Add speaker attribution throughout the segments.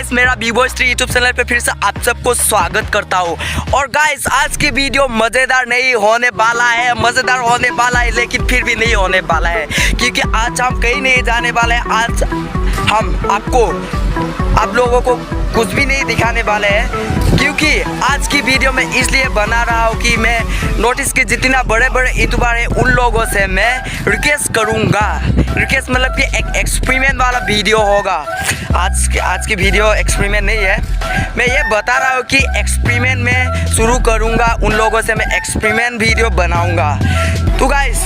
Speaker 1: Guys मेरा B-Boy3 YouTube channel पे फिर से आप सबको स्वागत करता हूँ। और गाइस आज की वीडियो मज़ेदार नहीं होने वाला है, मज़ेदार होने वाला है लेकिन फिर भी नहीं होने वाला है, क्योंकि आज हम कहीं नहीं जाने वाले हैं। आज हम आप लोगों को कुछ भी नहीं दिखाने वाले हैं, क्योंकि आज की वीडियो में इसलिए बना रहा हूँ कि मैं नोटिस के जितना बड़े बड़े यूट्यूबर हैं उन लोगों से मैं रिक्वेस्ट करूँगा। रिक्वेस्ट मतलब कि एक एक्सपेरिमेंट वाला वीडियो होगा। आज की वीडियो एक्सपेरिमेंट नहीं है, मैं ये बता रहा हूँ कि एक्सपेरिमेंट में शुरू करूँगा। उन लोगों से मैं एक्सपेरिमेंट वीडियो बनाऊँगा। तो गाइस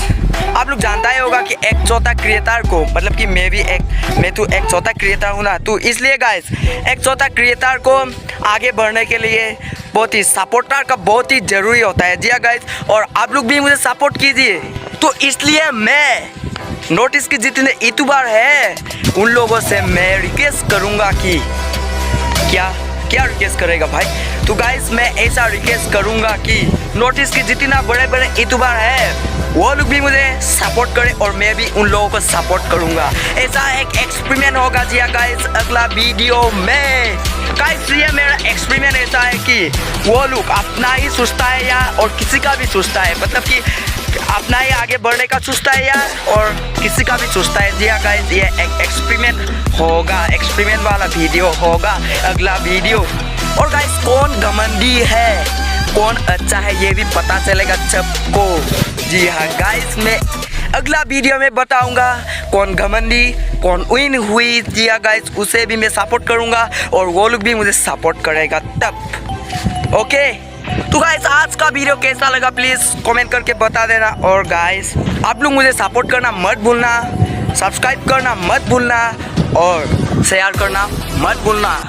Speaker 1: आप लोग जानता ही होगा कि एक चौथा क्रिएटर को, मतलब कि मैं तो एक चौथा क्रिएटर हूँ ना, तो इसलिए गाइस एक चौथा क्रिएटर को आगे बढ़ने के लिए बहुत ही सपोर्टर का बहुत ही ज़रूरी होता है। जी हाँ गाइस, और आप लोग भी मुझे सपोर्ट कीजिए। तो इसलिए मैं नोटिस के जितने यूट्यूबर हैं उन लोगों से मैं रिक्वेस्ट करूँगा कि क्या रिक्वेस्ट करेगा भाई। तो गाइस मैं ऐसा रिक्वेस्ट करूँगा कि नोटिस के जितना बड़े बड़े यूट्यूबर हैं वो लोग भी मुझे सपोर्ट करें और मैं भी उन लोगों को सपोर्ट करूँगा। ऐसा एक एक्सपेरिमेंट होगा। जी हाँ गाइस, अगला वीडियो में गाइस ये मेरा एक्सपेरिमेंट ऐसा है कि वो लोग अपना ही सोचता है या और किसी का भी सोचता है, मतलब कि अपना ही आगे बढ़ने का सोचता है या और किसी का भी सोचता है। जी हाँ गाइस ये एक एक्सपेरिमेंट होगा, एक्सपेरिमेंट वाला वीडियो होगा अगला वीडियो। और गाइस कौन घमंडी है कौन अच्छा है ये भी पता चलेगा सबको। जी हाँ गाइस मैं अगला वीडियो में बताऊंगा कौन घमंडी कौन विन हुई। जी हाँ गाइस उसे भी मैं सपोर्ट करूंगा और वो लोग भी मुझे सपोर्ट करेगा तब। ओके तो गाइस आज का वीडियो कैसा लगा प्लीज़ कमेंट करके बता देना। और गाइस आप लोग मुझे सपोर्ट करना मत भूलना, सब्सक्राइब करना मत भूलना और शेयर करना मत भूलना।